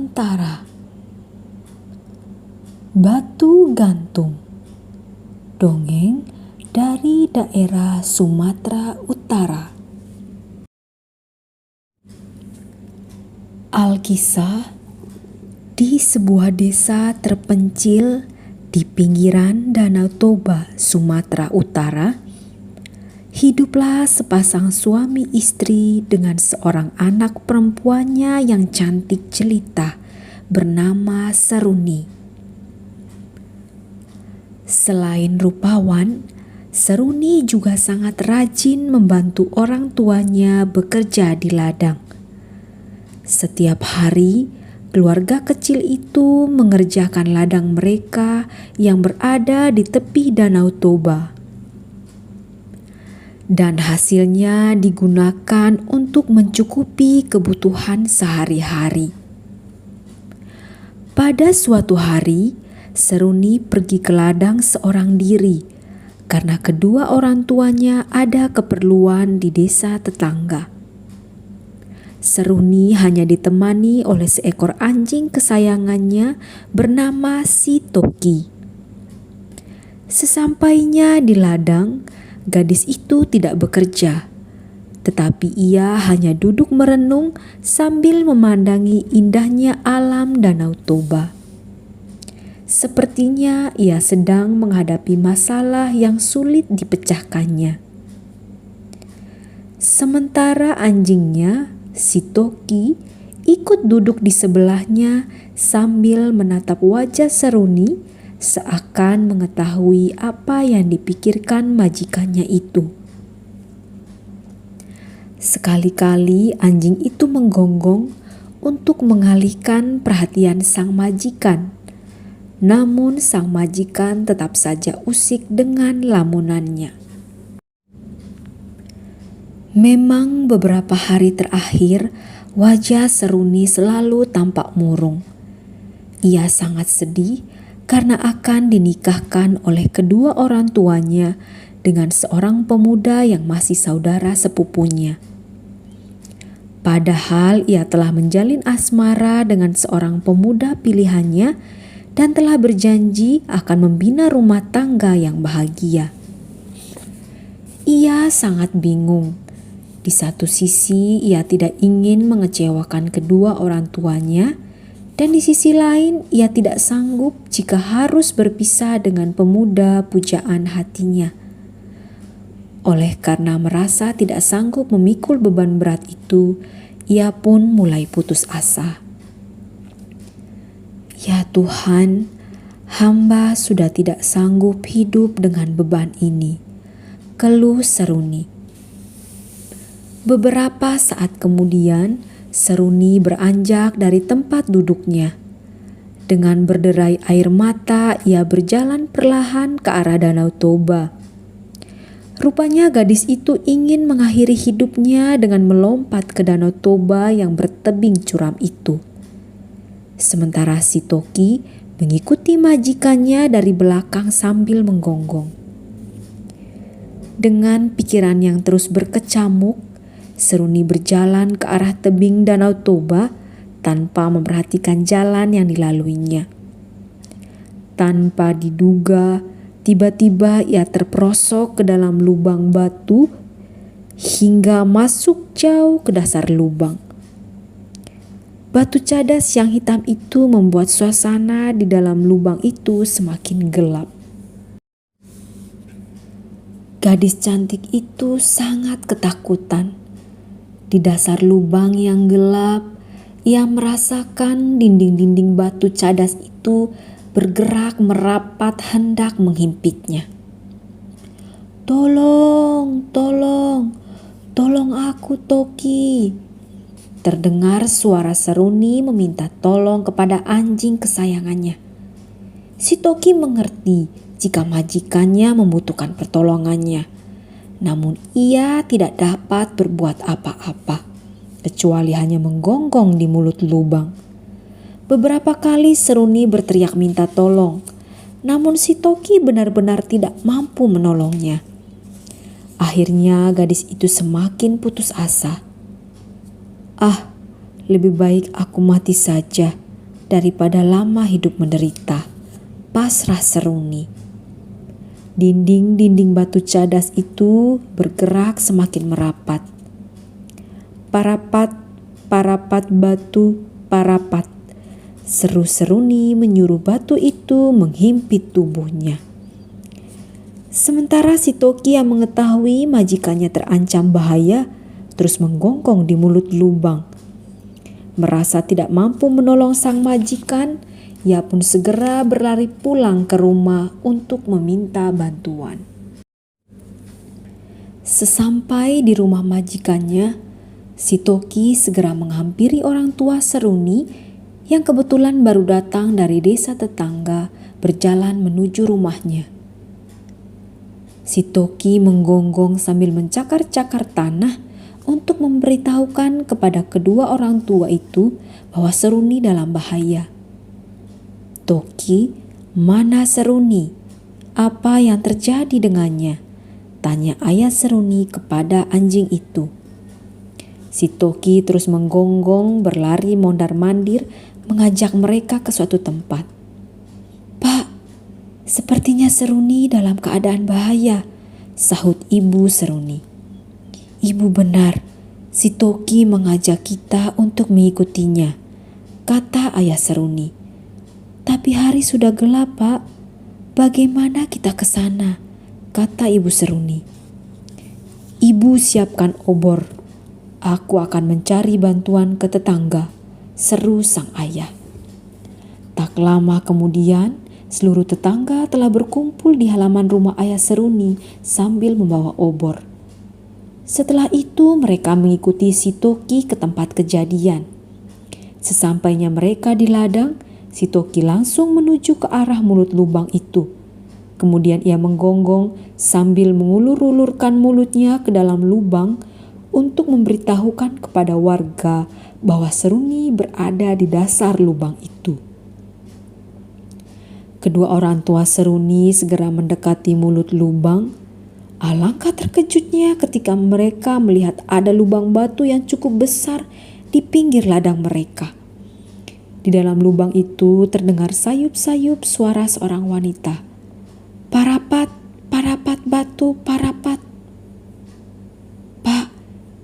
Sementara. Batu gantung. Dongeng dari daerah Sumatera Utara. Alkisah, di sebuah desa terpencil di pinggiran Danau Toba, Sumatera Utara, hiduplah sepasang suami istri dengan seorang anak perempuannya yang cantik jelita bernama Seruni. Selain rupawan, Seruni juga sangat rajin membantu orang tuanya bekerja di ladang. Setiap hari, keluarga kecil itu mengerjakan ladang mereka yang berada di tepi Danau Toba. Dan hasilnya digunakan untuk mencukupi kebutuhan sehari-hari. Pada suatu hari, Seruni pergi ke ladang seorang diri karena kedua orang tuanya ada keperluan di desa tetangga. Seruni hanya ditemani oleh seekor anjing kesayangannya bernama si Toki. Sesampainya di ladang, gadis itu tidak bekerja, tetapi ia hanya duduk merenung sambil memandangi indahnya alam Danau Toba. Sepertinya ia sedang menghadapi masalah yang sulit dipecahkannya. Sementara anjingnya, si Toki, ikut duduk di sebelahnya sambil menatap wajah Seruni seakan mengetahui apa yang dipikirkan majikannya itu. Sekali-kali anjing itu menggonggong untuk mengalihkan perhatian sang majikan. Namun sang majikan tetap saja usik dengan lamunannya. Memang beberapa hari terakhir wajah Seruni selalu tampak murung. Ia sangat sedih karena akan dinikahkan oleh kedua orang tuanya dengan seorang pemuda yang masih saudara sepupunya. Padahal ia telah menjalin asmara dengan seorang pemuda pilihannya dan telah berjanji akan membina rumah tangga yang bahagia. Ia sangat bingung. Di satu sisi ia tidak ingin mengecewakan kedua orang tuanya, dan di sisi lain ia tidak sanggup jika harus berpisah dengan pemuda pujaan hatinya. Oleh karena merasa tidak sanggup memikul beban berat itu, ia pun mulai putus asa. Ya Tuhan, hamba sudah tidak sanggup hidup dengan beban ini, keluh Seruni. Beberapa saat kemudian, Seruni beranjak dari tempat duduknya. Dengan berderai air mata, ia berjalan perlahan ke arah Danau Toba. Rupanya gadis itu ingin mengakhiri hidupnya dengan melompat ke Danau Toba yang bertebing curam itu. Sementara si Toki mengikuti majikannya dari belakang sambil menggonggong. Dengan pikiran yang terus berkecamuk, Seruni berjalan ke arah tebing Danau Toba tanpa memperhatikan jalan yang dilaluinya. Tanpa diduga, tiba-tiba ia terperosok ke dalam lubang batu hingga masuk jauh ke dasar lubang. Batu cadas yang hitam itu membuat suasana di dalam lubang itu semakin gelap. Gadis cantik itu sangat ketakutan. Di dasar lubang yang gelap, ia merasakan dinding-dinding batu cadas itu bergerak merapat hendak menghimpitnya. "Tolong, tolong, tolong aku Toki!" Terdengar suara Seruni meminta tolong kepada anjing kesayangannya. Si Toki mengerti jika majikannya membutuhkan pertolongannya. Namun ia tidak dapat berbuat apa-apa, kecuali hanya menggonggong di mulut lubang. Beberapa kali Seruni berteriak minta tolong, namun si Toki benar-benar tidak mampu menolongnya. Akhirnya gadis itu semakin putus asa. "Ah, lebih baik aku mati saja," daripada lama hidup menderita, pasrah Seruni. Dinding-dinding batu cadas itu bergerak semakin merapat. Parapat, parapat batu, parapat. Seru Seruni menyuruh batu itu menghimpit tubuhnya. Sementara si Toki yang mengetahui majikannya terancam bahaya, terus menggonggong di mulut lubang. Merasa tidak mampu menolong sang majikan, ia pun segera berlari pulang ke rumah untuk meminta bantuan. Sesampai di rumah majikannya, si Toki segera menghampiri orang tua Seruni yang kebetulan baru datang dari desa tetangga berjalan menuju rumahnya. Si Toki menggonggong sambil mencakar-cakar tanah untuk memberitahukan kepada kedua orang tua itu bahwa Seruni dalam bahaya. "Toki, mana Seruni? Apa yang terjadi dengannya?" tanya ayah Seruni kepada anjing itu. Si Toki terus menggonggong berlari mondar-mandir mengajak mereka ke suatu tempat. "Pak, sepertinya Seruni dalam keadaan bahaya," sahut ibu Seruni. "Ibu benar, si Toki mengajak kita untuk mengikutinya," kata ayah Seruni. "Tapi hari sudah gelap, Pak. Bagaimana kita ke sana?" kata ibu Seruni. "Ibu siapkan obor. Aku akan mencari bantuan ke tetangga," seru sang ayah. Tak lama kemudian, seluruh tetangga telah berkumpul di halaman rumah ayah Seruni sambil membawa obor. Setelah itu mereka mengikuti si Toki ke tempat kejadian. Sesampainya mereka di ladang, si Toki langsung menuju ke arah mulut lubang itu. Kemudian ia menggonggong sambil mengulur-ulurkan mulutnya ke dalam lubang untuk memberitahukan kepada warga bahwa Seruni berada di dasar lubang itu. Kedua orang tua Seruni segera mendekati mulut lubang. Alangkah terkejutnya ketika mereka melihat ada lubang batu yang cukup besar di pinggir ladang mereka. Di dalam lubang itu terdengar sayup-sayup suara seorang wanita. "Parapat, parapat batu, parapat." "Pak,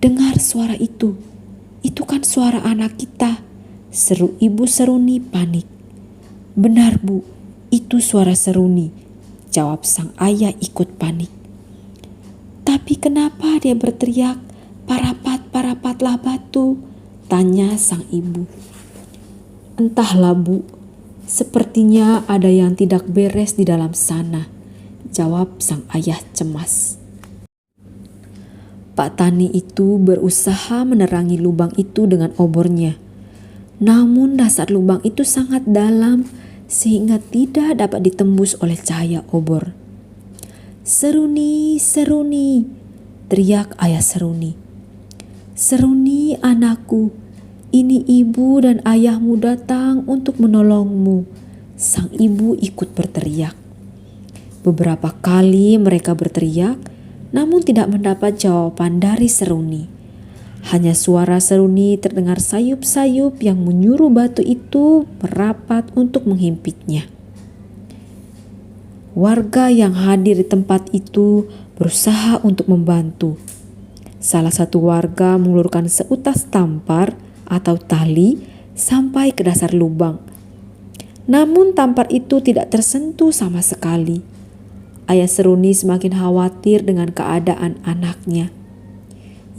dengar suara itu. Itu kan suara anak kita," seru ibu Seruni panik. "Benar, Bu, itu suara Seruni," jawab sang ayah ikut panik. "Tapi kenapa dia berteriak, 'Parapat, parapatlah batu'?" tanya sang ibu. "Entahlah, Bu. Sepertinya ada yang tidak beres di dalam sana," jawab sang ayah cemas. Pak Tani itu berusaha menerangi lubang itu dengan obornya. Namun dasar lubang itu sangat dalam sehingga tidak dapat ditembus oleh cahaya obor. "Seruni, Seruni!" teriak ayah Seruni. "Seruni anakku, ini ibu dan ayahmu datang untuk menolongmu," sang ibu ikut berteriak. Beberapa kali mereka berteriak, namun tidak mendapat jawaban dari Seruni. Hanya suara Seruni terdengar sayup-sayup yang menyuruh batu itu merapat untuk menghimpitnya. Warga yang hadir di tempat itu berusaha untuk membantu. Salah satu warga mengulurkan seutas tampar atau tali sampai ke dasar lubang. Namun tampar itu tidak tersentuh sama sekali. Ayah Seruni semakin khawatir dengan keadaan anaknya.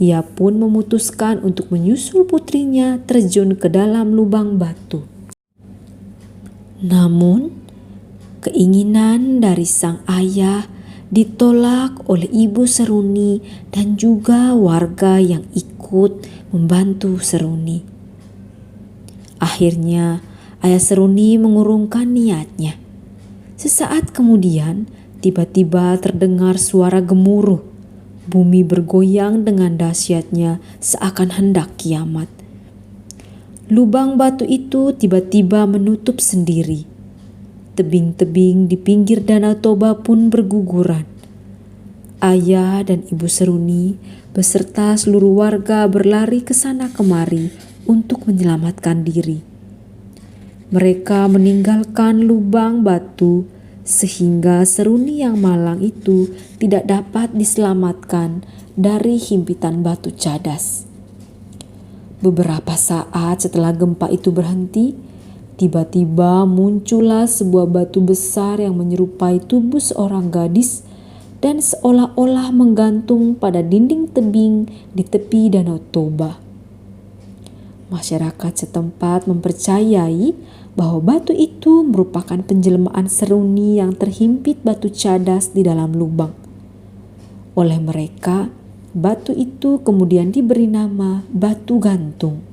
Ia pun memutuskan untuk menyusul putrinya terjun ke dalam lubang batu. Namun, keinginan dari sang ayah ditolak oleh ibu Seruni dan juga warga yang ikut membantu Seruni. Akhirnya, ayah Seruni mengurungkan niatnya. Sesaat kemudian, tiba-tiba terdengar suara gemuruh. Bumi bergoyang dengan dahsyatnya seakan hendak kiamat. Lubang batu itu tiba-tiba menutup sendiri. Tebing-tebing di pinggir Danau Toba pun berguguran. Ayah dan ibu Seruni beserta seluruh warga berlari ke sana kemari untuk menyelamatkan diri. Mereka meninggalkan lubang batu sehingga seruni yang malang itu tidak dapat diselamatkan dari himpitan batu cadas. Beberapa saat setelah gempa itu berhenti, tiba-tiba muncullah sebuah batu besar yang menyerupai tubuh seorang gadis dan seolah-olah menggantung pada dinding tebing di tepi Danau Toba. Masyarakat setempat mempercayai bahwa batu itu merupakan penjelmaan seruni yang terhimpit batu cadas di dalam lubang. Oleh mereka, batu itu kemudian diberi nama Batu Gantung.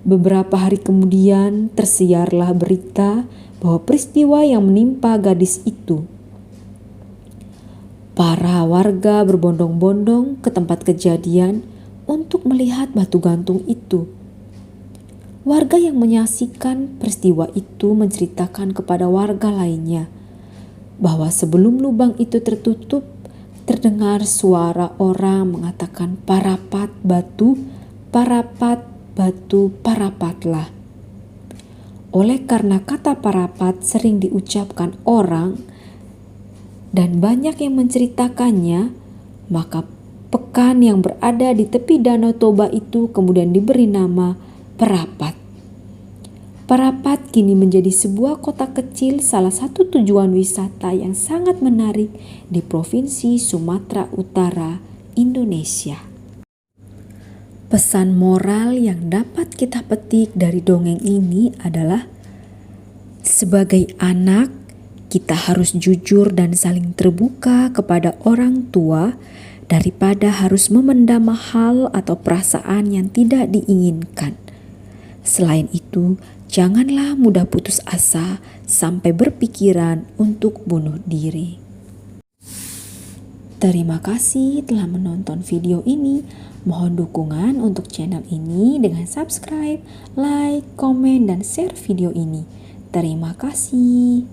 Beberapa hari kemudian tersiarlah berita bahwa peristiwa yang menimpa gadis itu. Para warga berbondong-bondong ke tempat kejadian untuk melihat batu gantung itu. Warga yang menyaksikan peristiwa itu menceritakan kepada warga lainnya bahwa sebelum lubang itu tertutup, terdengar suara orang mengatakan parapat batu, parapatlah. Oleh karena kata parapat sering diucapkan orang dan banyak yang menceritakannya, maka pekan yang berada di tepi Danau Toba itu kemudian diberi nama Parapat. Parapat kini menjadi sebuah kota kecil, salah satu tujuan wisata yang sangat menarik di Provinsi Sumatera Utara, Indonesia. Pesan moral yang dapat kita petik dari dongeng ini adalah, sebagai anak, kita harus jujur dan saling terbuka kepada orang tua daripada harus memendam hal atau perasaan yang tidak diinginkan. Selain itu, janganlah mudah putus asa sampai berpikiran untuk bunuh diri. Terima kasih telah menonton video ini. Mohon dukungan untuk channel ini dengan subscribe, like, komen, dan share video ini. Terima kasih.